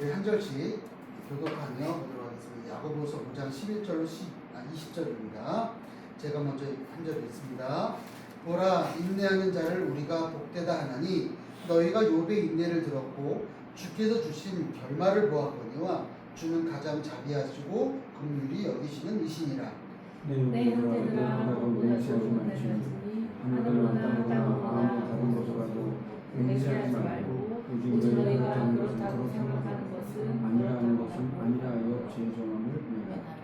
우리 한 절씩 교독하며 보도록 하겠습니다. 야고보서 5장 11절로 20절입니다. 제가 먼저 한 절 읽습니다. 보라, 인내하는 자를 우리가 복되다 하나니 너희가 욥의 인내를 들었고 주께서 주신 결말을 보았거니와 주는 가장 자비하시고 긍휼히 여기시는 이시니라. 내 형제들아, 하나보다 좋은 내 자신이 하늘보다 땅보다 다른 곳에 가도 맹세하지 말고 오직 너희가 그렇다고 생각하는 것은 아니라는 것은 아니라여 죄정함을 면하라.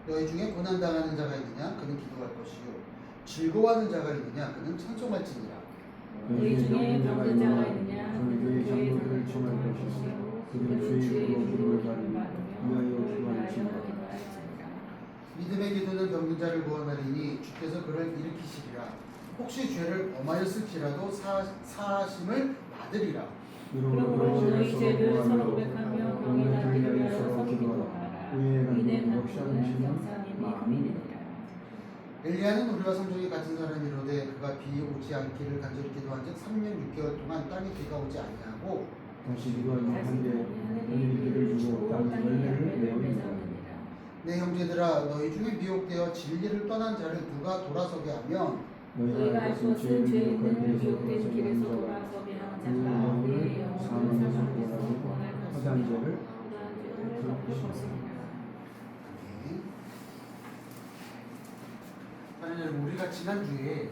너희 중에 고난당하는 자가 있느냐? 그는 기도할 것이요 즐거워하는 자가 있느냐? 그는 찬송할지니라. 너희 중에 병든 자가 있느냐? 그는 그는 그의 교회에 장로들을 청할 청할 것이요 것이요 그들은 그는 주의 주의 기도를 기도를 받으며 받으며 위하여 기도할지니라. 기도할지니라. 믿음의 기도는 병든 자를 구원하리니 주께서 그를 일으키시리라. 혹시 죄를 범하였을지라도 사하심을 받으리라. 그러므로 너희 죄를 서로 고백하며 병이 낫기를 위하여 서로 기도하라. 의의 의의 간구는 간구는 역사하시는 역사님이 마음이 금이니라. 엘리야는 우리와 성적이 같은 사람이로되 그가 비 오지 않기를 간절히 기도한즉 3년 6개월 동안 땅에 비가 오지 아니하고 다시 기도하여 한데 하늘이 비를 주고 땅이 열매를 내어주니라. 내 형제들아 너희 중에 미혹되어 진리를 떠난 자를 누가 돌아서게 하며 너희가 알 것은 죄 있는 미혹된 길에서 돌아서게 하는 자가 그의 영혼을 사망에서 구원할 허단죄를 것이니라. 하나님 여러분, 우리가 지난주에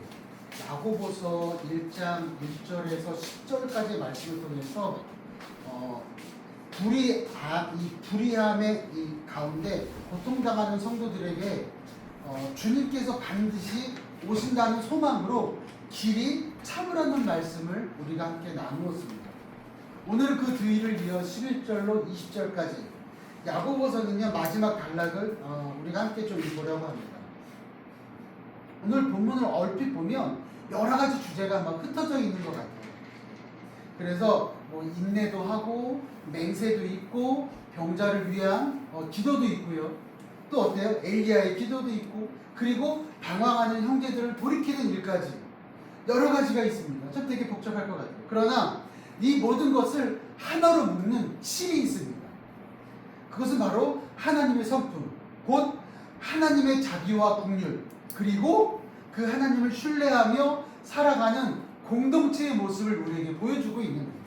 야고보서 1장 1절에서 10절까지 말씀을 통해서 이 불의함의 이 가운데 고통당하는 성도들에게 주님께서 반드시 오신다는 소망으로 길이 참으라는 말씀을 우리가 함께 나누었습니다. 오늘 그 뒤를 이어 11절로 20절까지 야고보서는요 마지막 단락을 우리가 함께 좀 읽으려고 합니다. 오늘 본문을 얼핏 보면 여러 가지 주제가 막 흩어져 있는 것 같아요. 그래서 뭐 인내도 하고 맹세도 있고 병자를 위한 기도도 있고요. 또 어때요? 엘리야의 기도도 있고 그리고 방황하는 형제들을 돌이키는 일까지 여러 가지가 있습니다. 참 되게 복잡할 것 같아요. 그러나 이 모든 것을 하나로 묶는 실이 있습니다. 그것은 바로 하나님의 성품, 곧 하나님의 자비와 긍휼, 그리고 그 하나님을 신뢰하며 살아가는 공동체의 모습을 우리에게 보여주고 있는 겁니다.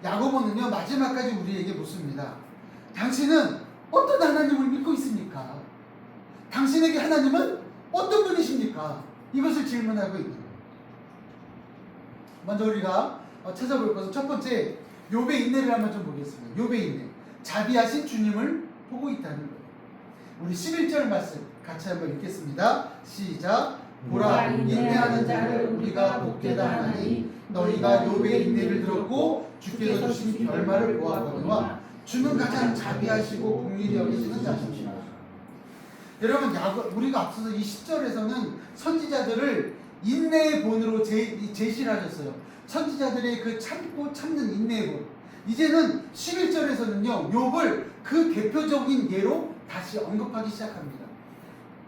야고보는요 마지막까지 우리에게 묻습니다. 당신은 어떤 하나님을 믿고 있습니까? 당신에게 하나님은 어떤 분이십니까? 이것을 질문하고 있는 거예요. 먼저 우리가 찾아볼 것은 첫 번째 욥의 인내를 한번 좀 보겠습니다. 욥의 인내, 자비하신 주님을 보고 있다는 거예요. 우리 11절 말씀 같이 한번 읽겠습니다. 시작. 보라, 인내하는 자를 우리가 복되다 하나니 너희가 욥의 인내를 들었고 주께서 주신 결말을 보았거니와 주는 가장 자비하시고 긍휼히 여기시는 자십니다. 여러분, 우리가 앞서서 이 10절에서는 선지자들을 인내의 본으로 제시를 하셨어요. 선지자들의 그 참고 참는 인내의 본. 이제는 11절에서는요 욥을 그 대표적인 예로 다시 언급하기 시작합니다.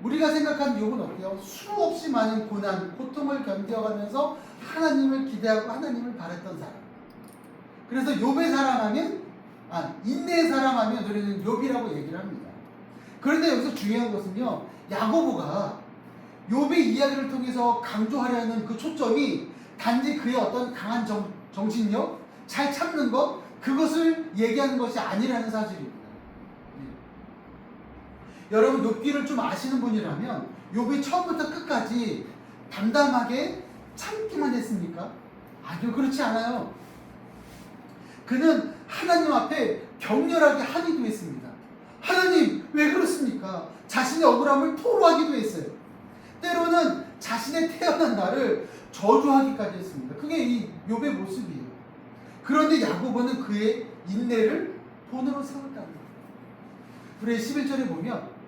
우리가 생각하는 욥은 어때요? 수없이 많은 고난, 고통을 견뎌가면서 하나님을 기대하고 하나님을 바랬던 사람. 그래서 욥의 사람하면 인내의 사람하면 우리는 욥이라고 얘기를 합니다. 그런데 여기서 중요한 것은요 야고보가 욥의 이야기를 통해서 강조하려는 그 초점이 단지 그의 어떤 강한 정신력, 잘 참는 것, 그것을 얘기하는 것이 아니라는 사실입니다. 여러분 욥기를 좀 아시는 분이라면 욥이 처음부터 끝까지 담담하게 참기만 했습니까? 아니요, 그렇지 않아요. 그는 하나님 앞에 격렬하게 항의도 했습니다. 하나님 왜 그렇습니까? 자신의 억울함을 토로하기도 했어요. 때로는 자신의 태어난 날을 저주하기까지 했습니다. 그게 이 욥의 모습이에요. 그런데 야고보는 그의 인내를 본으로 세웠다는 거예요. 우리 11절에 보면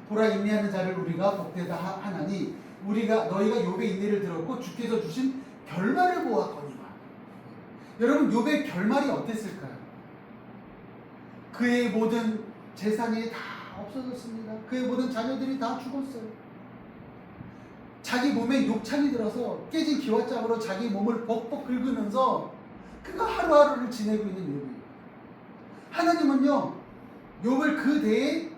보라, 인내하는 자를 우리가 복되다 하나니 너희가 욥의 인내를 들었고 주께서 주신 결말을 보았거니와. 여러분 욥의 결말이 어땠을까요? 그의 모든 재산이 다 없어졌습니다. 그의 모든 자녀들이 다 죽었어요. 자기 몸에 욕창이 들어서 깨진 기와짝으로 자기 몸을 벅벅 긁으면서 그가 하루하루를 지내고 있는 욥이에요. 하나님은요 욥을 그 대에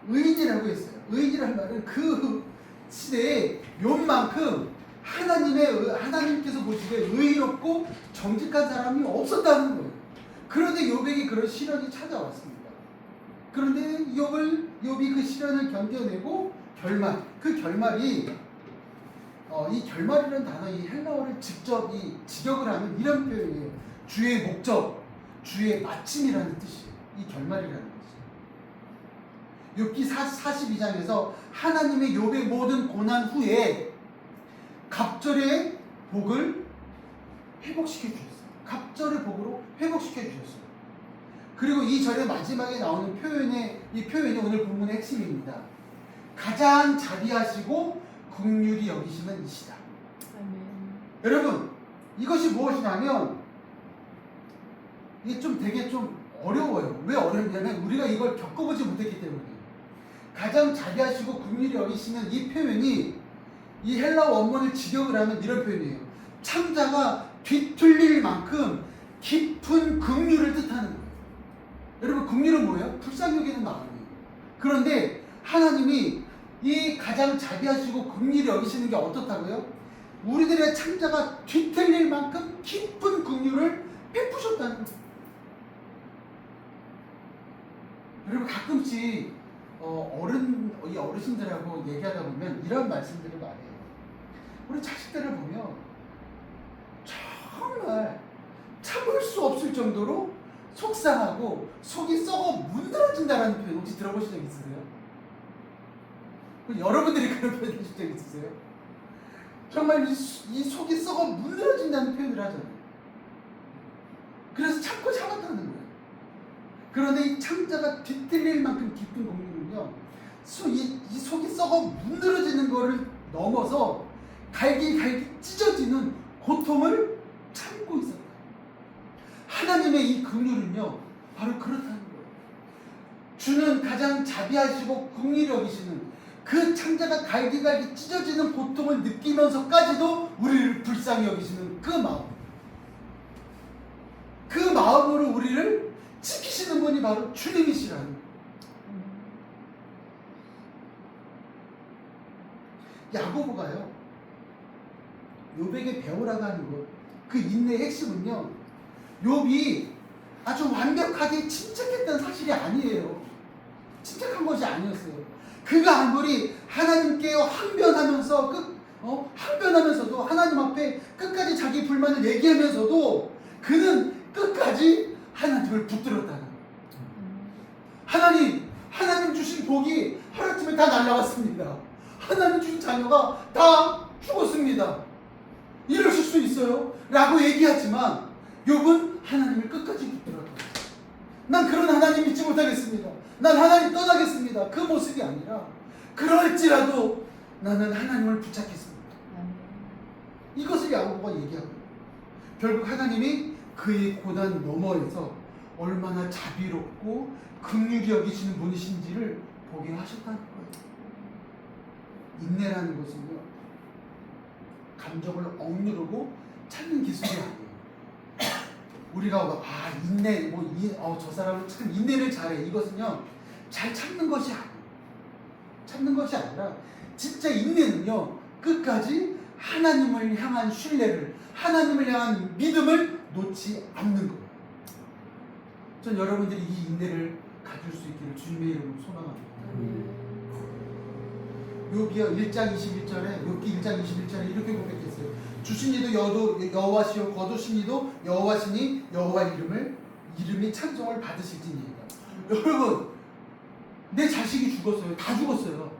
의인이라고 했어요. 의인이라는 말은 그 시대에 욥만큼 하나님께서 보시기에 의롭고 정직한 사람이 없었다는 거예요. 그런데 욥에게 그런 시련이 찾아왔습니다. 그런데 욥이 그 시련을 견뎌내고 그 결말이 이 결말이라는 단어, 이 헬라어를 직접 직역을 하면 이런 표현이에요. 주의 목적, 주의 마침이라는 뜻이에요. 이 결말이라는 것이. 욥기 42장에서 하나님의 욥의 모든 고난 후에 갑절의 복을 회복시켜 주셨어요. 갑절의 복으로 회복시켜 주셨어요. 그리고 이 절의 마지막에 나오는 이 표현이 오늘 본문의 핵심입니다. 가장 자비하시고 긍휼히 여기시는 이시다. 여러분, 이것이 무엇이냐면 이게 되게 어려워요. 왜 어렵냐면 우리가 이걸 겪어보지 못했기 때문에. 가장 자비하시고 긍휼히 여기시는 이 표현이 이 헬라어 원문을 직역을 하면 이런 표현이에요. 창자가 뒤틀릴 만큼 깊은 긍휼을 뜻하는 거예요. 여러분, 긍휼은 뭐예요? 불쌍히 여기는 마음이에요. 그런데 하나님이 이 가장 자비하시고 긍휼히 여기시는 게 어떻다고요? 우리들의 창자가 뒤틀릴 만큼 깊은 긍휼을 베푸셨다는 거예요. 여러분, 가끔씩 어르신들하고 얘기하다 보면 이런 말씀들을 많이 해요. 우리 자식들을 보면 정말 참을 수 없을 정도로 속상하고 속이 썩어 문드러진다라는 표현 혹시 들어보신 적 있으세요? 여러분들이 그런 표현 하신 적 있으세요? 정말 이 속이 썩어 문드러진다는 표현을 하잖아요. 그래서 참고 참았다는 거예요. 그런데 이 창자가 뒤틀릴 만큼 깊은 긍휼은요, 이 속이 썩어 문드러지는 거를 넘어서 갈기 찢어지는 고통을 참고 있었다. 하나님의 이 긍휼은요 바로 그렇다는 거예요. 주는 가장 자비하시고 긍휼히 여기시는 그 창자가 갈기 찢어지는 고통을 느끼면서까지도 우리를 불쌍히 여기시는 그 마음으로 우리를 지키시는 분이 바로 주님이시라는 거예요. 야고보가요 욥에게 배우라고 하는 것, 그 인내의 핵심은요, 욥이 아주 완벽하게 침착했다는 사실이 아니에요. 침착한 것이 아니었어요. 그가 아무리 하나님께 항변하면서도 하나님 앞에 끝까지 자기 불만을 얘기하면서도 그는 끝까지 하나님을 붙들었다는 거예요. 하나님 주신 복이 하루아침에 다 날아갔습니다. 하나님 주신 자녀가 다 죽었습니다. 이러실 수 있어요? 라고 얘기하지만 욥은 하나님을 끝까지 붙들었다. 난 그런 하나님 믿지 못하겠습니다. 난 하나님 떠나겠습니다. 그 모습이 아니라 그럴지라도 나는 하나님을 붙잡겠습니다. 이것을 야고보가 얘기하고 결국 하나님이 그의 고난 너머에서 얼마나 자비롭고 긍휼히 여기시는 분이신지를 보게 하셨다는 거예요. 인내라는 것은요, 감정을 억누르고 참는 기술이 아니에요. 우리가 인내, 저 사람은 참 인내를 잘해. 이것은요, 잘 참는 것이 아니에요. 참는 것이 아니라 진짜 인내는요, 끝까지 하나님을 향한 신뢰를, 하나님을 향한 믿음을 놓지 않는 거예요. 전 여러분들이 이 인내를 가질 수 있기를 주님의 이름으로 소망합니다. 욥기요 1장 21절에 욥기 1장 21절에 이렇게 고백했어요. 주신 이도 여호와시요 거두신 이도 여호와시니 여호와 이름이 찬송을 받으실지니이다. 여러분, 내 자식이 죽었어요. 다 죽었어요.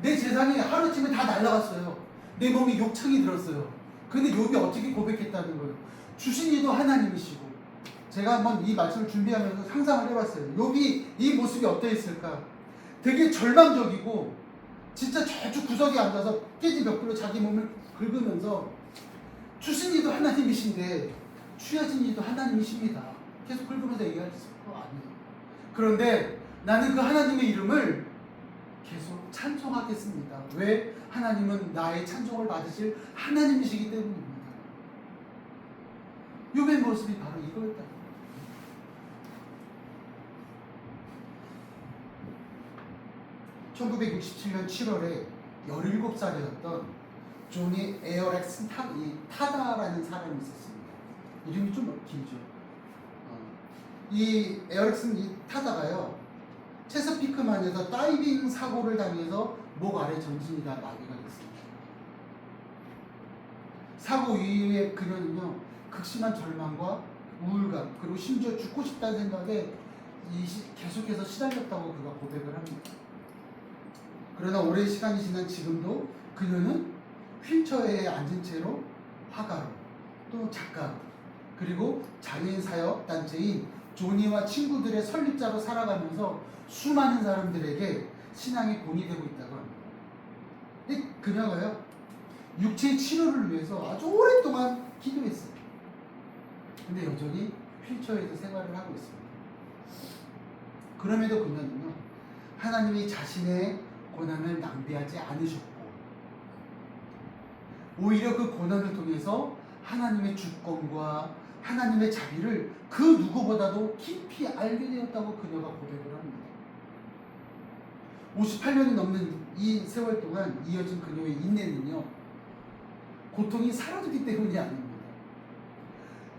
내 재산이 하루아침에 다 날아갔어요. 내 몸이 욕창이 들었어요. 그런데 욥이 어떻게 고백했다는 거예요? 주신 이도 하나님이시고. 제가 한번 이 말씀을 준비하면서 상상을 해봤어요. 욥이 이 모습이 어떠했을까? 되게 절망적이고 진짜 저쪽 구석에 앉아서 깨진 벽돌로 자기 몸을 긁으면서 주신 이도 하나님이신데 취하신 이도 하나님이십니다. 계속 긁으면서 얘기할 거 아니에요. 그런데 나는 그 하나님의 이름을 계속 찬송하겠습니다. 왜? 하나님은 나의 찬송을 받으실 하나님이시기 때문입니다. 욥의 모습이 바로 이거였다. 1967년 7월에 17살이었던 조니 에어렉슨 타다라는 사람이 있었습니다. 이름이 좀 길죠. 이 에어렉슨 타다가요, 체스피크만에서 다이빙 사고를 당해서 목 아래 전신이 다 마비가 됐습니다. 사고 이후에 그녀는요, 극심한 절망과 우울감, 그리고 심지어 죽고 싶다는 생각에 계속해서 시달렸다고 그가 고백을 합니다. 그러나 오랜 시간이 지난 지금도 그녀는 휠체어에 앉은 채로 화가로, 또 작가로, 그리고 장애인 사역 단체인 조니와 친구들의 설립자로 살아가면서 수많은 사람들에게 신앙의 본이 되고 있다고 합니다. 근데 그녀가요, 육체의 치료를 위해서 아주 오랫동안 기도했어요. 근데 여전히 휠체어에서 생활을 하고 있습니다. 그럼에도 그녀는요, 하나님이 자신의 고난을 낭비하지 않으셨고, 오히려 그 고난을 통해서 하나님의 주권과 하나님의 자비를 그 누구보다도 깊이 알게 되었다고 그녀가 고백을 합니다. 58년이 넘는 이 세월 동안 이어진 그녀의 인내는요, 고통이 사라지기 때문이 아닙니다.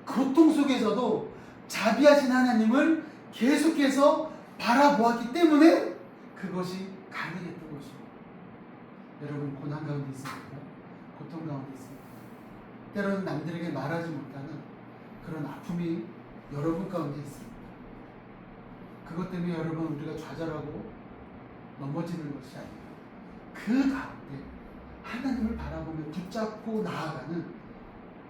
고통 속에서도 자비하신 하나님을 계속해서 바라보았기 때문에 그것이 가능했던 것입니다. 여러분, 고난 가운데 있습니까? 고통 가운데 있습니까? 때로는 남들에게 말하지 못하는 그런 아픔이 여러분 가운데 있습니다. 그것 때문에 여러분, 우리가 좌절하고 넘어지는 것이 아니라 그 가운데 하나님을 바라보며 붙잡고 나아가는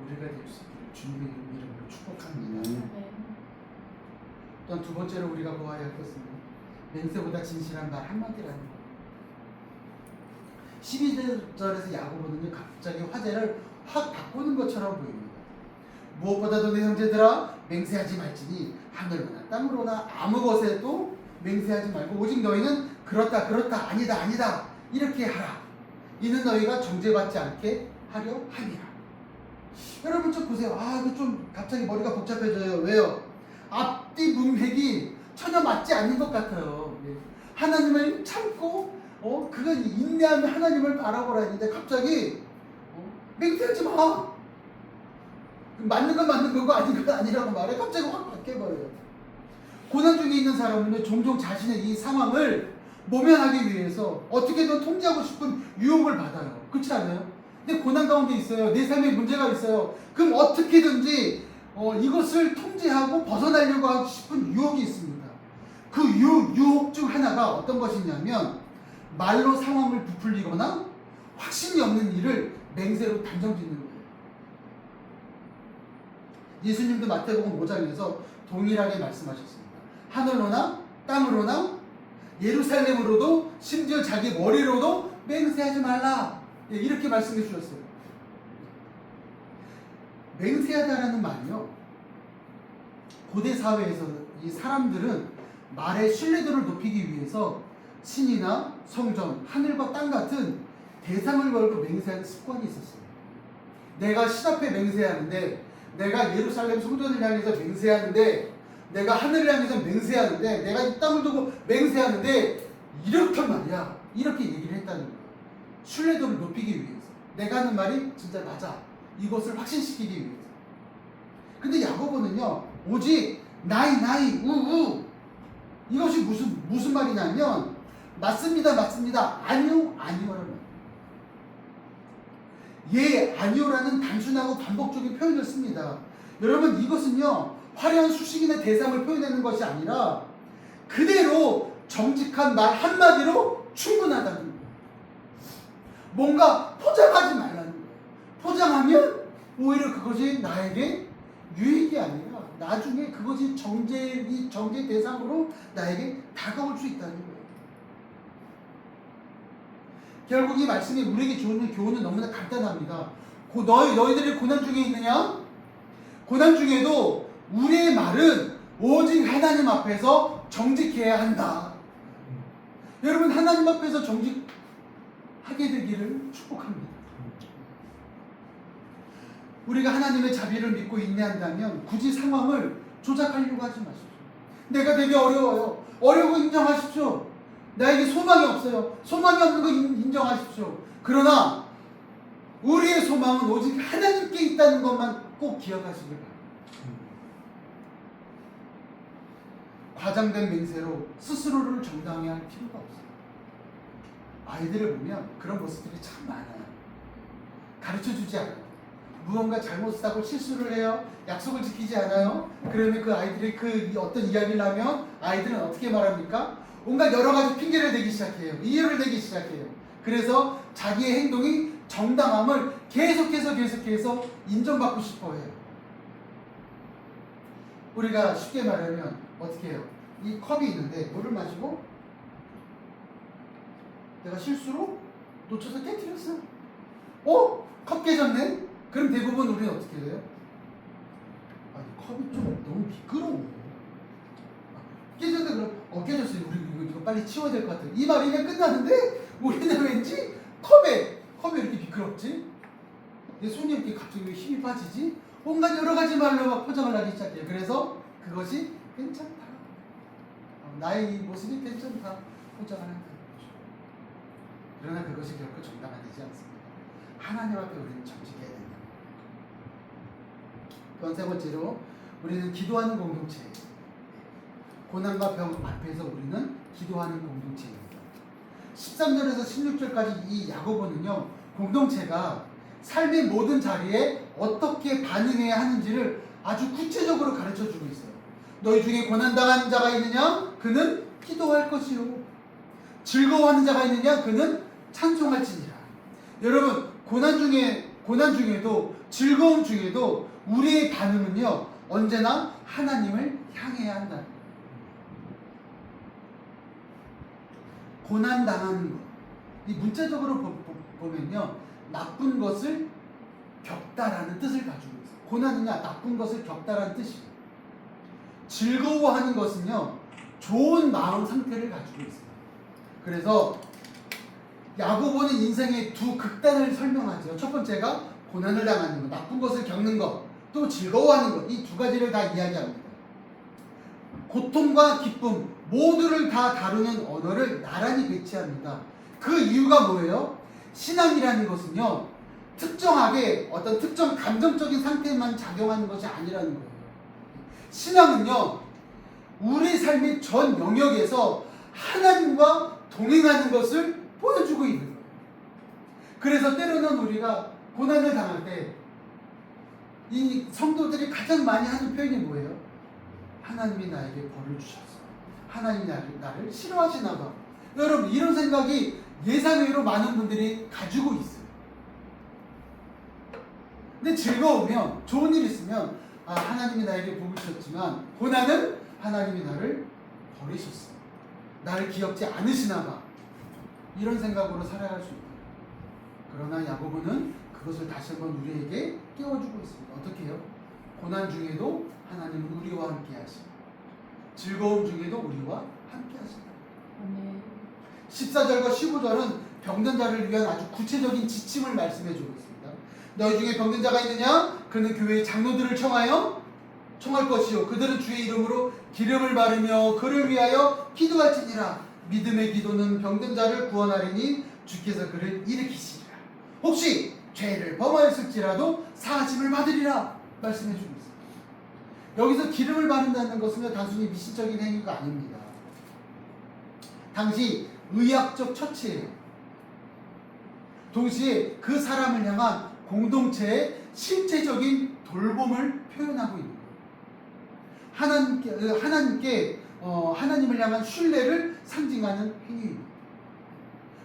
우리가 될 수 있기를 주님의 이름으로 축복합니다. 또한 두 번째로 우리가 보아야 할 것은 맹세보다 진실한 말 한마디라는 것. 12절에서 야고보는요, 갑자기 화제를 확 바꾸는 것처럼 보입니다. 무엇보다도 내 형제들아, 맹세하지 말지니 하늘로나 땅으로나 아무 것에도 맹세하지 말고 오직 너희는 그렇다 아니다 이렇게 하라. 이는 너희가 정죄받지 않게 하려 함이라. 여러분 좀 보세요. 이거 좀 갑자기 머리가 복잡해져요. 왜요? 앞뒤 문맥이 전혀 맞지 않는 것 같아요. 하나님을 참고 그건 인내하며 하나님을 바라보라 했는데 갑자기 맹세하지 마. 맞는 건 맞는 거고 아닌 건 아니라고 말해. 갑자기 확 바뀌어버려요. 고난 중에 있는 사람은 종종 자신의 이 상황을 모면하기 위해서 어떻게든 통제하고 싶은 유혹을 받아요. 그렇지 않아요? 근데 고난 가운데 있어요. 내 삶에 문제가 있어요. 그럼 어떻게든지 이것을 통제하고 벗어나려고 하고 싶은 유혹이 있습니다. 그 유혹 중 하나가 어떤 것이냐면 말로 상황을 부풀리거나 확신이 없는 일을 맹세로 단정짓는 거예요. 예수님도 마태복음 5장에서 동일하게 말씀하셨습니다. 하늘로나 땅으로나 예루살렘으로도 심지어 자기 머리로도 맹세하지 말라. 이렇게 말씀해 주셨어요. 맹세하다라는 말이요, 고대 사회에서 이 사람들은 말의 신뢰도를 높이기 위해서 신이나 성전, 하늘과 땅 같은 대상을 걸고 맹세하는 습관이 있었어요. 내가 신 앞에 맹세하는데, 내가 예루살렘 성전을 향해서 맹세하는데, 내가 하늘을 향해서 맹세하는데, 내가 이 땅을 두고 맹세하는데, 이렇단 말이야. 이렇게 얘기를 했다는 거예요. 신뢰도를 높이기 위해서. 내가 하는 말이 진짜 맞아. 이것을 확신시키기 위해서. 근데 야고보는요, 오직 나이 우우, 이것이 무슨 말이냐면 맞습니다 아니요 아니요라는 예 아니요라는 단순하고 반복적인 표현을 씁니다. 여러분, 이것은요 화려한 수식이나 대상을 표현하는 것이 아니라 그대로 정직한 말 한마디로 충분하다는 거예요. 뭔가 포장하지 말라는 거예요. 포장하면 오히려 그것이 나에게 유익이 아니라 나중에 그것이 정죄 대상으로 나에게 다가올 수 있다는 거예요. 결국 이 말씀이 우리에게 주는 교훈은 너무나 간단합니다. 너희들이 고난 중에 있느냐? 고난 중에도 우리의 말은 오직 하나님 앞에서 정직해야 한다. 여러분, 하나님 앞에서 정직하게 되기를 축복합니다. 우리가 하나님의 자비를 믿고 인내한다면 굳이 상황을 조작하려고 하지 마십시오. 내가 되게 어려워요. 어려워 인정하십시오. 나에게 소망이 없어요. 소망이 없는 거 인정하십시오. 그러나 우리의 소망은 오직 하나님께 있다는 것만 꼭 기억하시길 바랍니다. 과장된 맹세로 스스로를 정당히 할 필요가 없어요. 아이들을 보면 그런 모습들이 참 많아요. 가르쳐주지 않아요. 무언가 잘못하고 실수를 해요. 약속을 지키지 않아요. 그러면 그 아이들이 그 어떤 이야기를 하면 아이들은 어떻게 말합니까? 온갖 여러 가지 핑계를 대기 시작해요. 이유를 대기 시작해요. 그래서 자기의 행동이 정당함을 계속해서 인정받고 싶어 해요. 우리가 쉽게 말하면 어떻게 해요? 이 컵이 있는데 물을 마시고 내가 실수로 놓쳐서 깨뜨렸어. 컵 깨졌네? 그럼 대부분 우리는 어떻게 돼요? 컵이 좀 너무 미끄러워. 깨졌는데 그럼 깨졌어요. 우리 이거 빨리 치워야 될 것 같아요. 이 말이면 끝나는데 우리는 왠지 컵에 이렇게 미끄럽지? 내 손이 이렇게 갑자기 왜 힘이 빠지지? 온갖 여러 가지 말로 막 포장을 하기 시작해요. 그래서 그것이 괜찮다. 나의 이 모습이 괜찮다. 포장을 한다는 거죠. 그러나 그것이 결코 정당화되지 않습니다. 하나님 앞에 우리는 정직해야 된다. 세 번째로 우리는 기도하는 공동체예요. 고난과 병 앞에서 우리는 기도하는 공동체입니다. 13절에서 16절까지 이 야고보는요, 공동체가 삶의 모든 자리에 어떻게 반응해야 하는지를 아주 구체적으로 가르쳐주고 있어요. 너희 중에 고난당하는 자가 있느냐? 그는 기도할 것이요. 즐거워하는 자가 있느냐? 그는 찬송할지니라. 여러분, 고난 중에도 즐거움 중에도 우리의 반응은요, 언제나 하나님을 향해야 한다. 고난 당하는 것. 이 문자적으로 보면요, 나쁜 것을 겪다라는 뜻을 가지고 있어요. 고난은요, 나쁜 것을 겪다라는 뜻이에요. 즐거워하는 것은요, 좋은 마음 상태를 가지고 있어요. 그래서 야고보는 인생의 두 극단을 설명하죠. 첫 번째가 고난을 당하는 것, 나쁜 것을 겪는 것, 또 즐거워하는 것, 이 두 가지를 다 이야기합니다. 고통과 기쁨 모두를 다 다루는 언어를 나란히 배치합니다. 그 이유가 뭐예요? 신앙이라는 것은요, 특정하게 어떤 특정 감정적인 상태만 작용하는 것이 아니라는 거예요. 신앙은요, 우리 삶의 전 영역에서 하나님과 동행하는 것을 보여주고 있는 거예요. 그래서 때로는 우리가 고난을 당할 때 이 성도들이 가장 많이 하는 표현이 뭐예요? 하나님이 나에게 벌을 주셨어. 하나님이 나를 싫어하시나 봐. 여러분, 이런 생각이 예상외로 많은 분들이 가지고 있어요. 근데 즐거우면, 좋은 일 있으면 하나님이 나에게 복을 주셨지만 고난은 하나님이 나를 버리셨어. 나를 기억지 않으시나 봐. 이런 생각으로 살아갈 수 있다. 그러나 야고보는 그것을 다시 한번 우리에게 깨워주고 있습니다. 어떻게 해요? 고난 중에도 하나님은 우리와 함께 하시고 즐거움 중에도 우리와 함께 하신다. 14절과 15절은 병든 자를 위한 아주 구체적인 지침을 말씀해주고 있습니다. 너희 중에 병든 자가 있느냐? 그는 교회의 장로들을 청할 것이요, 그들은 주의 이름으로 기름을 바르며 그를 위하여 기도할지니라. 믿음의 기도는 병든 자를 구원하리니 주께서 그를 일으키시리라. 혹시 죄를 범하였을지라도 사하심을 받으리라 말씀해주고 있습니다. 여기서 기름을 바른다는 것은 단순히 미신적인 행위가 아닙니다. 당시 의학적 처치예요. 동시에 그 사람을 향한 공동체의 실제적인 돌봄을 표현하고 있는 거예요. 하나님을 향한 신뢰를 상징하는 행위입니다.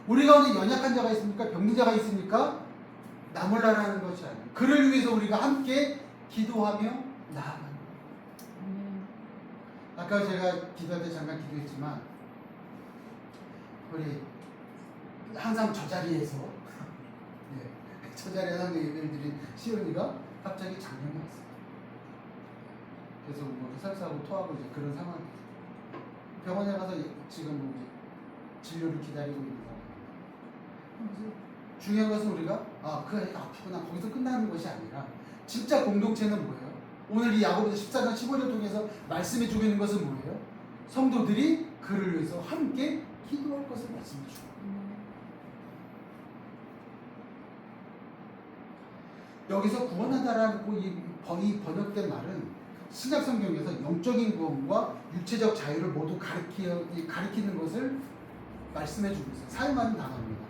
우리 가운데 연약한 자가 있습니까? 병든 자가 있습니까? 나 몰라라는 것이 아니에요. 그를 위해서 우리가 함께 기도하며 나아가는 거예요. 아까 제가 기도할 때 잠깐 기도했지만 우리 항상 저 자리에서 저 자리에서 항상 예배를 드린 시온이가 갑자기 장염이 왔어요. 그래서 뭐 설사하고 토하고 이제 그런 상황이 병원에 가서 지금 뭐 진료를 기다리고 있는 상황입니다. 중요한 것은 우리가 그 애가 아프구나 거기서 끝나는 것이 아니라 진짜 공동체는 뭐예요? 오늘 이 야고보서 14장 15절 통해서 말씀해 주고 있는 것은 뭐예요? 성도들이 그를 위해서 함께 기도할 것을 말씀해 주고 여기서 구원하다라고 이 번역된 말은 신약 성경에서 영적인 구원과 육체적 자유를 모두 가리키는 것을 말씀해 주고 있어요. 사용하는 단어입니다.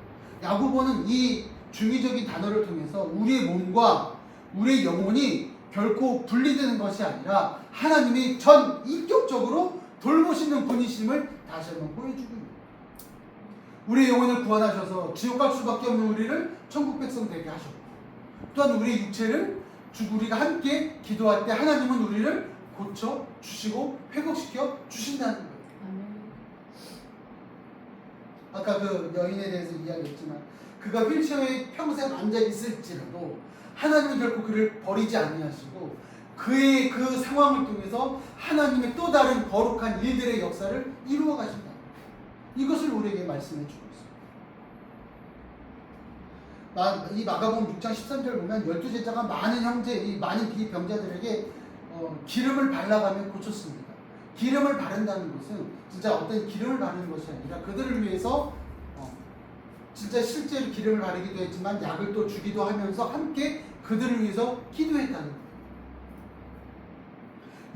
야고보는 이 중의적인 단어를 통해서 우리의 몸과 우리의 영혼이 결코 분리되는 것이 아니라 하나님이 전 인격적으로 돌보시는 분이심을 다시 한번 보여주고 있습니다. 우리의 영혼을 구원하셔서 지옥 갈 수밖에 없는 우리를 천국 백성 되게 하셨고 또한 우리의 육체를 우리가 함께 기도할 때 하나님은 우리를 고쳐 주시고 회복시켜 주신다는 거예요. 아까 그 여인에 대해서 이야기했지만 그가 휠체어에 평생 앉아 있을지라도 하나님은 결코 그를 버리지 아니하시고 그의 그 상황을 통해서 하나님의 또 다른 거룩한 일들의 역사를 이루어 가신다. 이것을 우리에게 말씀해 주고 있습니다. 이 마가복음 6장 13절 보면 12제자가 많은 형제, 이 많은 비병자들에게 기름을 발라가며 고쳤습니다. 기름을 바른다는 것은 진짜 어떤 기름을 바르는 것이 아니라 그들을 위해서 진짜 실제로 기름을 바르기도 했지만 약을 또 주기도 하면서 함께 그들을 위해서 기도했다는 거예요.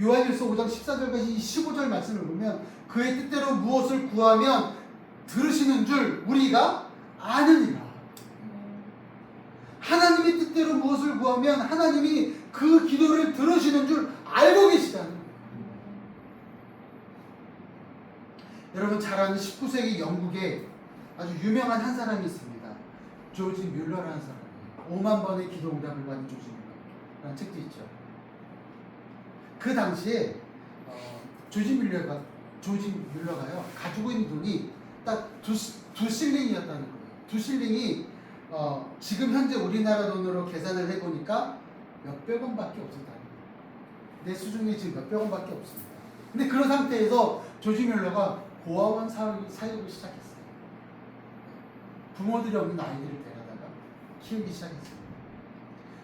요한일서 5장 14절까지 15절 말씀을 보면 그의 뜻대로 무엇을 구하면 들으시는 줄 우리가 아느니라. 하나님의 뜻대로 무엇을 구하면 하나님이 그 기도를 들으시는 줄 알고 계시다는 거예요. 여러분 잘 아는 19세기 영국에 아주 유명한 한 사람이 있습니다. 조지 뮬러라는 사람이에요. 5만 번의 기도 응답을 받은 조지 뮬러라는 책도 있죠. 그 당시에 조지 뮬러가요 가지고 있는 돈이 딱 두 실링이었다는 거예요. 두 실링이 지금 현재 우리나라 돈으로 계산을 해보니까 몇백 원밖에 없었다는 거예요. 내 수중에 지금 몇백 원밖에 없습니다. 근데 그런 상태에서 조지 뮬러가 고아원 사역을 시작했어요. 부모들이 없는 아이들을 데려다가 키우기 시작했어요.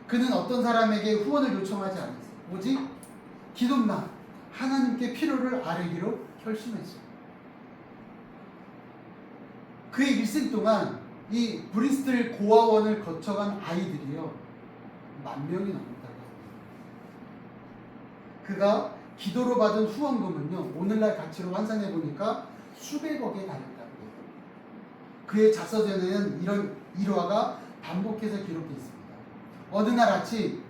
그는 어떤 사람에게 후원을 요청하지 않았어요. 오직 기도만 하나님께 필요를 아뢰기로 결심했어요. 그의 일생 동안 이 브리스톨 고아원을 거쳐간 아이들이요 10,000명이 넘는다고 합니다. 그가 기도로 받은 후원금은요 오늘날 가치로 환산해 보니까 수백억에 달했다고 해요. 그의 자서전에는 이런 일화가 반복해서 기록되어 있습니다. 어느 날 아침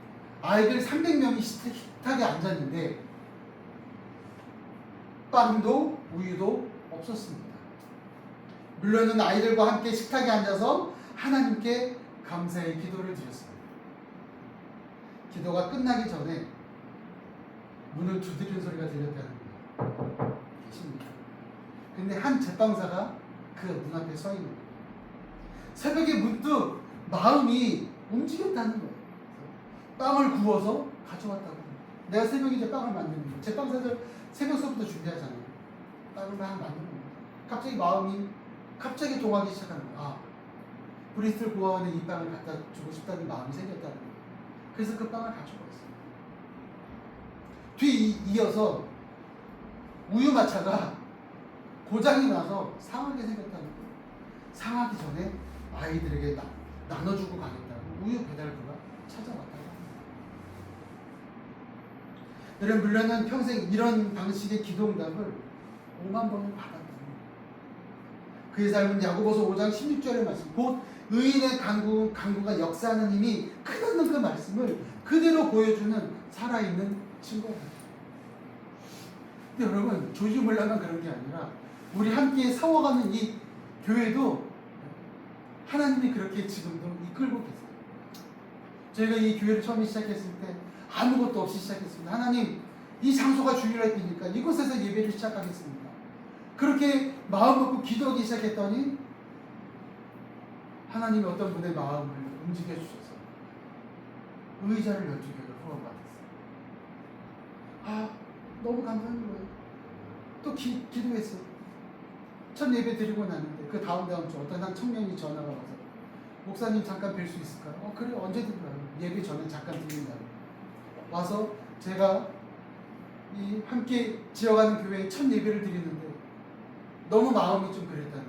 아이들 300명이 식탁에 앉았는데 빵도 우유도 없었습니다. 뮬러는 아이들과 함께 식탁에 앉아서 하나님께 감사의 기도를 드렸습니다. 기도가 끝나기 전에 문을 두드리는 소리가 들렸다는 거예요. 계십니까? 근데 한 제빵사가 그 문 앞에 서 있는 거예요. 새벽에 문득 마음이 움직였다는 거예요. 빵을 구워서 가져왔다고. 내가 새벽에 이제 빵을 만드는 거예요. 제빵사들 새벽서부터 준비하잖아요. 빵을 막 만드는 거예요. 갑자기 마음이 동하기 시작하는 거예요. 아, 브리스톨 고아원에 이 빵을 갖다 주고 싶다는 마음이 생겼다는 거예요. 그래서 그 빵을 가지고 왔어요. 뒤이어서 우유마차가 고장이 나서 상하게 생겼다는 거예요. 상하기 전에 아이들에게 나눠주고 가겠다고 우유 배달부가 찾아왔다고 합니다. 여러분 뮬러는 평생 이런 방식의 기도응답을 5만 번을 받았다는 거예요. 그의 삶은 야고보서 5장 16절의 말씀 곧 의인의 간구가 역사하는 힘이 크다는 그 말씀을 그대로 보여주는 살아있는 증거입니다. 근데 여러분 조지 뮬러만 그런 게 아니라 우리 함께 세워가는 이 교회도 하나님이 그렇게 지금도 이끌고 계세요. 저희가 이 교회를 처음에 시작했을 때 아무것도 없이 시작했습니다. 하나님 이 장소가 중요할 테니까 이곳에서 예배를 시작하겠습니다. 그렇게 마음 먹고 기도하기 시작했더니 하나님이 어떤 분의 마음을 움직여 주셔서 의자를 12개를 후원받았어요. 아 너무 감사한 거예요. 또 기도했어요. 첫 예배 드리고 났는데 그 다음 주 어떤 한 청년이 전화가 와서 목사님 잠깐 뵐 수 있을까요? 그래 언제든 가요. 예배 전에 잠깐 드린다고. 와서 제가 이 함께 지어가는 교회에 첫 예배를 드리는데 너무 마음이 좀 그랬다는 거예요.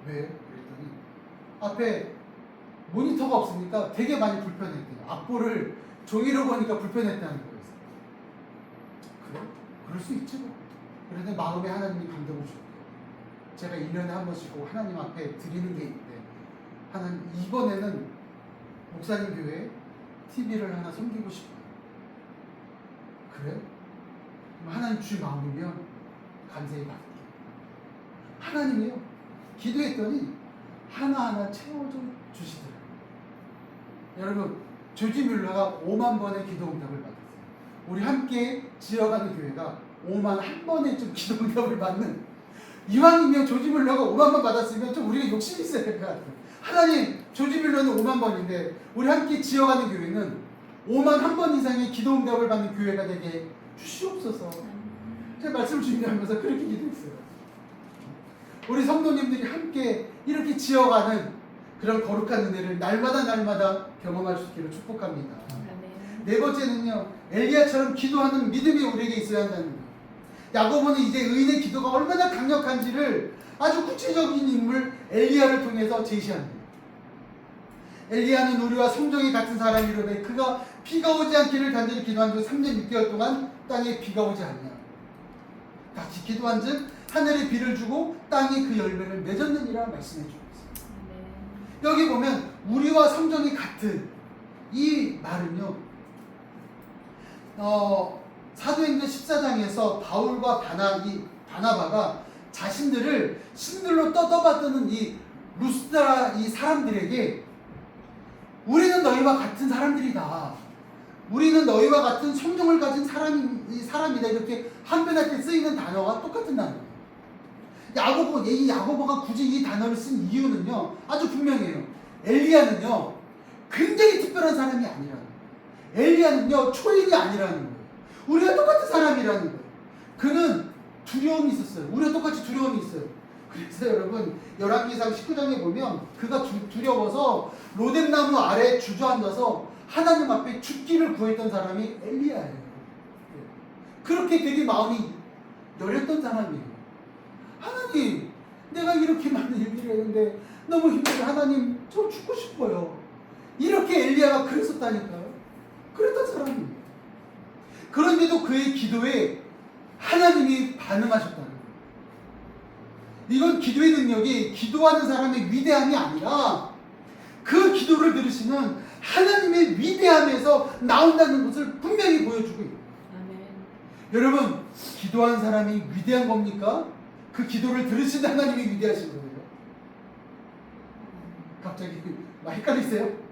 왜? 그랬더니 앞에 모니터가 없으니까 되게 많이 불편했대요. 악보를 종이로 보니까 불편했다는 거예요. 그래? 그럴 수 있지 뭐. 그런데 마음에 하나님이 감동을 줬대요. 제가 1년에 한 번씩 꼭 하나님 앞에 드리는 게 있는데 하나님 이번에는 목사님 교회에 TV를 하나 섬기고 싶어요. 그래? 그럼 하나님 주의 마음이면 감사히 받을게. 하나님이요. 기도했더니 하나하나 채워져 주시더라고요. 여러분, 조지 뮬러가 5만 번의 기도 응답을 받았어요. 우리 함께 지어가는 교회가 5만 한 번에 좀 기도 응답을 받는, 이왕이면 조지 뮬러가 5만 번 받았으면 좀 우리가 욕심이 있어야 될 것 같아요. 하나님, 조지 뮬러는 5만 번인데 우리 함께 지어가는 교회는 5만 한 번 이상의 기도 응답을 받는 교회가 되게 주시옵소서. 제가 말씀을 준비하면서 그렇게 기도했어요. 우리 성도님들이 함께 이렇게 지어가는 그런 거룩한 은혜를 날마다 경험할 수 있기를 축복합니다. 네 번째는요, 엘리야처럼 기도하는 믿음이 우리에게 있어야 한다는 거예요. 야고보는 이제 의인의 기도가 얼마나 강력한지를 아주 구체적인 인물 엘리야를 통해서 제시합니다. 엘리야는 우리와 성정이 같은 사람이로되 그가 비가 오지 않기를 간절히 기도한 후 3년 6개월 동안 땅에 비가 오지 않냐. 같이 기도한 즉 하늘에 비를 주고 땅이 그 열매를 맺었느니라 말씀해 주고 있습니다. 여기 보면 우리와 성정이 같은 이 말은요, 사도행전 14장에서 바울과 바나바가 자신들을 신들로 떠받드는 이 루스드라 이 사람들에게 우리는 너희와 같은 사람들이다. 우리는 너희와 같은 성정을 가진 사람이다. 이렇게 한편할 때 쓰이는 단어가 똑같은 단어예요. 야고보가 굳이 이 단어를 쓴 이유는요, 아주 분명해요. 엘리야는요, 굉장히 특별한 사람이 아니라는 거예요. 엘리야는요, 초인이 아니라는 거예요. 우리가 똑같은 사람이라는 거예요. 그는 두려움이 있었어요. 우리가 똑같이 두려움이 있어요. 그래서 여러분, 열왕기상 19장에 보면 그가 두려워서 로뎀나무 아래 주저앉아서 하나님 앞에 죽기를 구했던 사람이 엘리야예요. 그렇게 되게 마음이 열렸던 사람이에요. 하나님, 내가 이렇게 많은 일들을 했는데 너무 힘들어요. 하나님, 저 죽고 싶어요. 이렇게 엘리야가 그랬었다니까요. 그랬던 사람이에요. 그런데도 그의 기도에 하나님이 반응하셨다는 거예요. 이건 기도의 능력이 기도하는 사람의 위대함이 아니라 그 기도를 들으시는 하나님의 위대함에서 나온다는 것을 분명히 보여주고 있어요. 여러분, 기도하는 사람이 위대한 겁니까? 그 기도를 들으시는 하나님이 위대하신 거예요. 갑자기 헷갈리세요?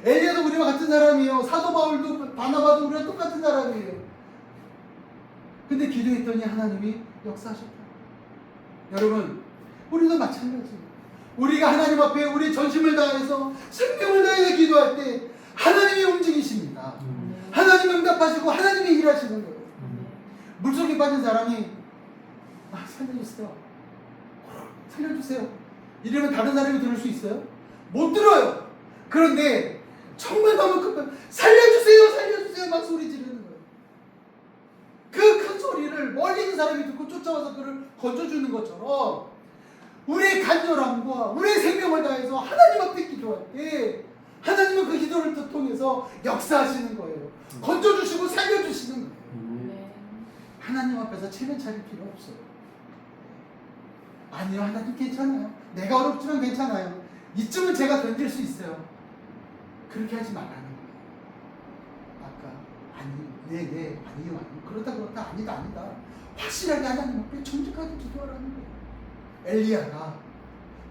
엘리야도 우리와 같은 사람이에요. 사도 바울도 바나바도 우리와 똑같은 사람이에요. 근데 기도했더니 하나님이 역사하셨다. 여러분, 우리도 마찬가지예요. 우리가 하나님 앞에 우리 전심을 다해서 생명을 다해서 기도할 때 하나님이 움직이십니다. 하나님이 응답하시고 하나님이 일하시는 거예요. 물속에 빠진 사람이 살려주세요. 살려주세요. 이러면 다른 사람이 들을 수 있어요? 못 들어요. 그런데 정말 너무 급한 살려주세요, 살려주세요 막 소리 지르는 거예요. 그 큰 소리를 멀리 있는 사람이 듣고 쫓아와서 그를 건져주는 것처럼 우리의 간절함과 우리의 생명을 다해서 하나님 앞에 기도할 때 하나님은 그 기도를 통해서 역사하시는 거예요. 건져주시고 살려주시는 거예요. 하나님 앞에서 체면 차릴 필요 없어요. 아니요, 하나님 괜찮아요. 내가 어렵지만 괜찮아요. 이쯤은 제가 견딜 수 있어요. 그렇게 하지 말라는 거예요. 아까 네, 아니요. 그렇다, 아니다. 확실하게 하나님 앞에 정직하게 기도하라는 거예요. 엘리야가,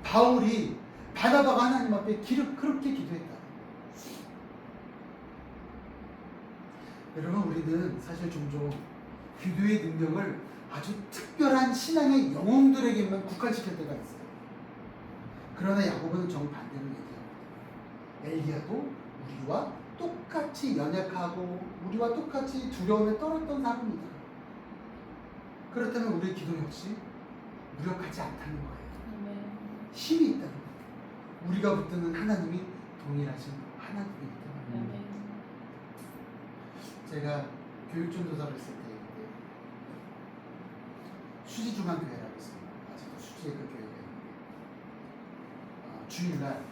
바울이, 바나바가 하나님 앞에 그렇게 기도했다. 여러분, 우리는 사실 종종 기도의 능력을 아주 특별한 신앙의 영웅들에게만 국한시킬 때가 있어요. 그러나 야고보는 정반대로 얘기합니다. 엘리야도 우리와 똑같이 연약하고 우리와 똑같이 두려움에 떨었던 사람이다. 그렇다면 우리의 기도 역시 무력하지 않다는 거예요. 힘이 있다는 거예요. 우리가 붙드는 하나님이 동일하신 하나님이기 때문에. 제가 교육전도사를 했을 때 수지중앙교회라고 있습니다. 아직도 수지에 그 교회가 있는데 주일날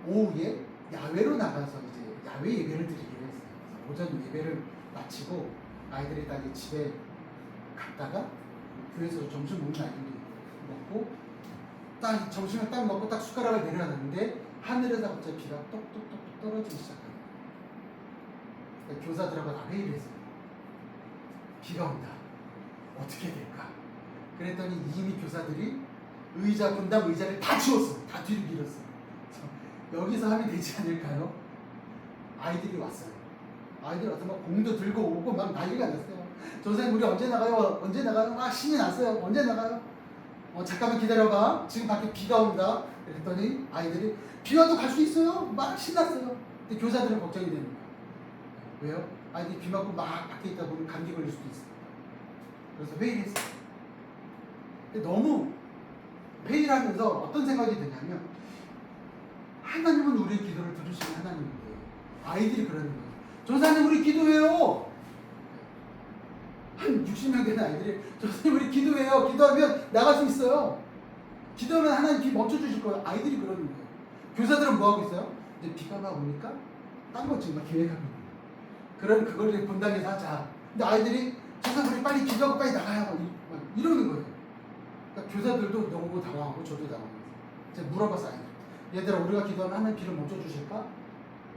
오후에 야외로 나가서 이제 야외 예배를 드리기로 했어요. 그래서 오전 예배를 마치고 아이들이 다 이제 집에 갔다가 교회에서 점심 먹는 아이들이 먹고 딱 점심을 딱 먹고 딱 숟가락을 내려놨는데 하늘에서 갑자기 비가 똑똑똑 떨어지기 시작합니다. 그러니까 교사들하고 다 회의를 했어요. 비가 온다. 어떻게 될까? 그랬더니 이미 교사들이 의자, 분담 의자를 다 치웠어요. 다 뒤로 밀었어요. 여기서 하면 되지 않을까요? 아이들이 왔어요. 아이들이 와서 막 공도 들고 오고 막 난리가 났어요. 선생님 우리 언제 나가요? 언제 나가요? 아 신이 났어요. 언제 나가요? 잠깐만 기다려봐. 지금 밖에 비가 온다. 그랬더니 아이들이 비 와도 갈 수 있어요? 막 신났어요. 근데 교사들은 걱정이 됩니다. 왜요? 아이들이 비 맞고 막 밖에 있다 보면 감기 걸릴 수도 있어요. 그래서 회의를 했어요. 근데 너무 회의를 하면서 어떤 생각이 드냐면 하나님은 우리의 기도를 들으시는 하나님인데 아이들이 그러는 거예요. 조사님 우리 기도해요. 한 60명 되는 아이들이 조사님 우리 기도해요. 기도하면 나갈 수 있어요. 기도하면 하나님 비 멈춰주실 거예요. 아이들이 그러는 거예요. 교사들은 뭐 하고 있어요? 이제 비가 막 오니까 딴 거 지금 막 계획하고 있는 거예요. 그럼 그걸 본당에서 하자. 근데 아이들이 조사님 우리 빨리 기도하고 빨리 나가야 막 이러는 거예요. 그러니까 교사들도 너무 당황하고 저도 당황해요. 제가 물어봤어요. 아이들. 얘들아 우리가 기도하면 하나님 비를 멈춰주실까?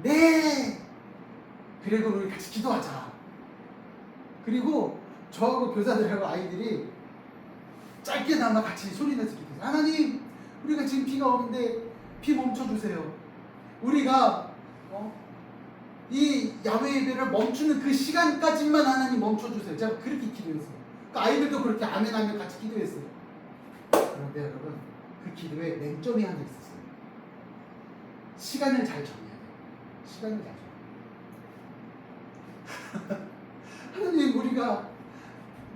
네! 그리고 우리 같이 기도하자. 그리고 저하고 교사들하고 아이들이 짧게나마 같이 소리내서 기도해요. 하나님 우리가 지금 비가 오는데 비 멈춰주세요. 우리가 이 야외 예배를 멈추는 그 시간까지만 하나님 멈춰주세요. 제가 그렇게 기도했어요. 그러니까 아이들도 그렇게 아멘하며 같이 기도했어요. 그런데 여러분 그 기도에 맹점이 하나 있었어요. 시간을 잘 정해야 돼요. 시간을 잘 정해야 돼요. 하나님 우리가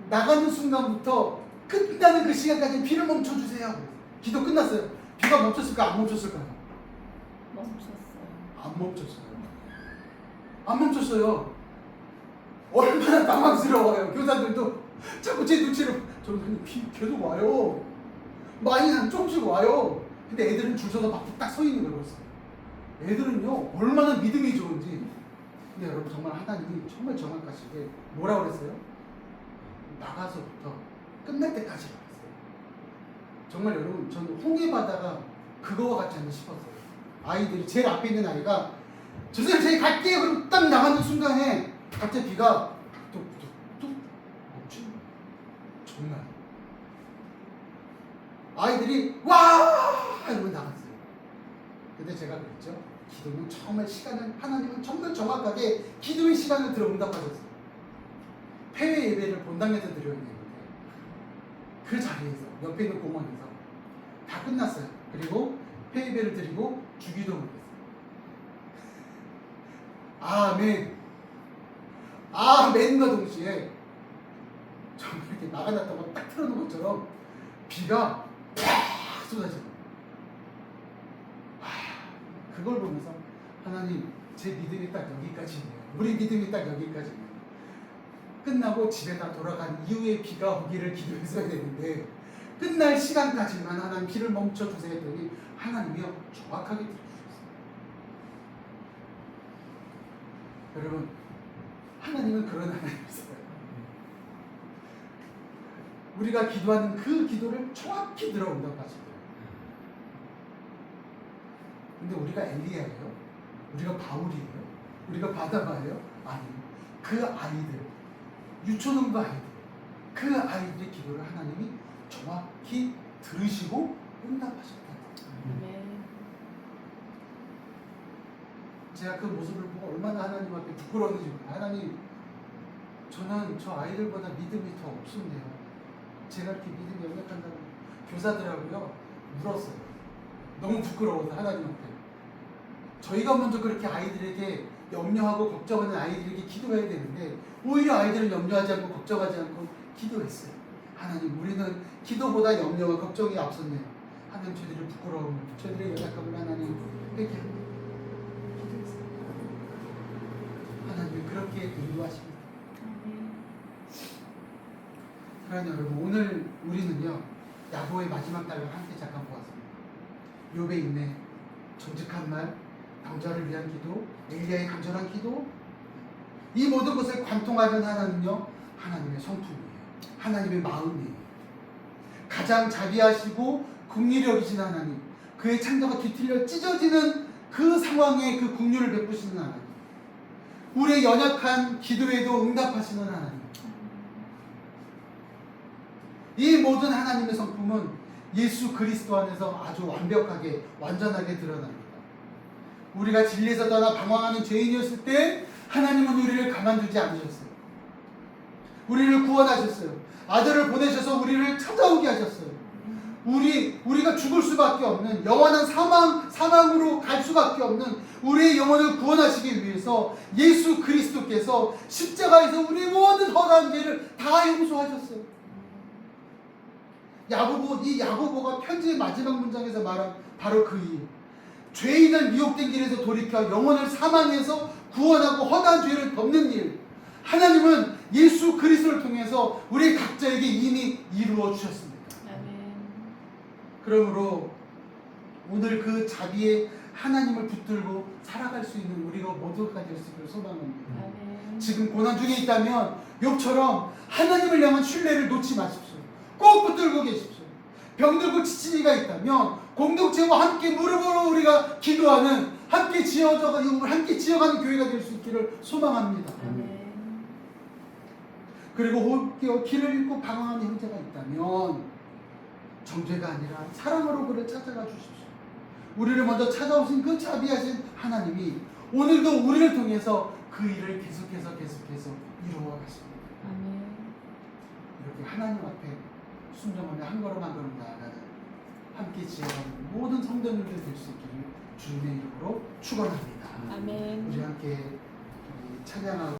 나가는 순간부터 끝나는 그 시간까지 비를 멈춰주세요. 기도 끝났어요. 비가 멈췄을까 안 멈췄을까요? 멈췄어요. 안 멈췄어요. 안 멈췄어요. 얼마나 당황스러워요. 교사들도 자꾸 제 눈치를 저는 비 계속 와요. 많이 조금씩 와요. 근데 애들은 줄 서서 밖에 딱 서 있는 거예요. 애들은요 얼마나 믿음이 좋은지. 근데 여러분 정말 하나님이 정말 정확하시게 뭐라고 그랬어요? 나가서부터 끝날 때까지 그랬어요. 정말 여러분 저는 홍해 바다가 그거와 같지 않나 싶었어요. 아이들이 제일 앞에 있는 아이가 선생님 저희 갈게요. 그럼 딱 나가는 순간에 갑자기 비가 뚝뚝뚝 멈추는 거예요. 정말 아이들이 와 이러고 나갔어요. 근데 제가 그랬죠. 기도는 정말 시간을 하나님은 정말 정확하게 기도의 시간을 들어 응답하셨어요. 폐회 예배를 본당에서 드려야 되는데 그 자리에서 옆에 있는 공원에서 다 끝났어요. 그리고 폐회 예배를 드리고 주기도를 했어요. 아멘. 아멘과 동시에 정말 이렇게 나가놨다고 딱 틀어놓은 것처럼 비가 팍 쏟아져요. 그걸 보면서 하나님 제 믿음이 딱 여기까지네요. 우리 믿음이 딱 여기까지네요. 끝나고 집에 다 돌아간 이후에 비가 오기를 기도했어야 되는데 끝날 시간까지만 하나님 비를 멈춰주세요 했더니 하나님이요 정확하게 들어주셨어요. 여러분 하나님은 그런 하나님이세요. 우리가 기도하는 그 기도를 정확히 들어 응답하시더라고요. 근데 우리가 엘리야예요? 우리가 바울이에요? 우리가 바다바예요? 아니요. 그 아이들, 유초등부 아이들, 그 아이들의 기도를 하나님이 정확히 들으시고 응답하셨다. 네. 제가 그 모습을 보고 얼마나 하나님 앞에 부끄러웠는지 몰라요. 하나님, 저는 저 아이들보다 믿음이 더 없었네요. 제가 이렇게 믿음이 연약한다고 교사들하고요 물었어요. 너무 부끄러워서 하나님 앞에. 저희가 먼저 그렇게 아이들에게 염려하고 걱정하는 아이들에게 기도해야 되는데 오히려 아이들은 염려하지 않고 걱정하지 않고 기도했어요. 하나님 우리는 기도보다 염려와 걱정이 앞섰네요. 하나님 저희들의 부끄러움을 저희들의 연약함을 하나님 회개합니다. 기도했어요. 하나님이 그렇게 인도하십니다. 사랑하는 여러분, 오늘 우리는요 야고의 마지막 달을 함께 잠깐 보았습니다. 욥의 인내, 정직한 말, 병자를 위한 기도, 엘리야의 간절한 기도, 이 모든 것을 관통하는 하나님은요 하나님의 성품이에요. 하나님의 마음이에요. 가장 자비하시고 긍휼히 여기시는 하나님, 그의 창조가 뒤틀려 찢어지는 그 상황에 그 긍휼을 베푸시는 하나님, 우리의 연약한 기도에도 응답하시는 하나님, 이 모든 하나님의 성품은 예수 그리스도 안에서 아주 완벽하게 완전하게 드러납니다. 우리가 진리에서 떠나 방황하는 죄인이었을 때 하나님은 우리를 가만두지 않으셨어요. 우리를 구원하셨어요. 아들을 보내셔서 우리를 찾아오게 하셨어요. 우리가 죽을 수밖에 없는 영원한 사망으로 갈 수밖에 없는 우리의 영혼을 구원하시기 위해서 예수 그리스도께서 십자가에서 우리의 모든 허다한 죄를 다 용서하셨어요. 이 야고보가 편지의 마지막 문장에서 말한 바로 그 일, 죄인을 미혹된 길에서 돌이켜 영혼을 사망에서 구원하고 허다한 죄를 덮는 일, 하나님은 예수 그리스도를 통해서 우리 각자에게 이미 이루어 주셨습니다. 그러므로 오늘 그 자비의 하나님을 붙들고 살아갈 수 있는 우리가 모두가 될 수 있기를 소망합니다. 지금 고난 중에 있다면 욥처럼 하나님을 향한 신뢰를 놓지 마십시오. 꼭 붙들고 계십시오. 병들고 지친 이가 있다면 공동체와 함께 무릎으로 우리가 기도하는, 함께 지어가는 교회가 될 수 있기를 소망합니다. 그리고 길을 잃고 방황하는 형제가 있다면 정죄가 아니라 사랑으로 그를 찾아가 주십시오. 우리를 먼저 찾아오신 그 자비하신 하나님이 오늘도 우리를 통해서 그 일을 계속해서 이루어 가십니다. 이렇게 하나님 앞에 순종하며 한 걸음 한 걸음 나아가는, 함께 지어가는 모든 성도님들 될 수 있기를 주님의 이름으로 축원합니다. 아멘. 우리 함께 찬양하고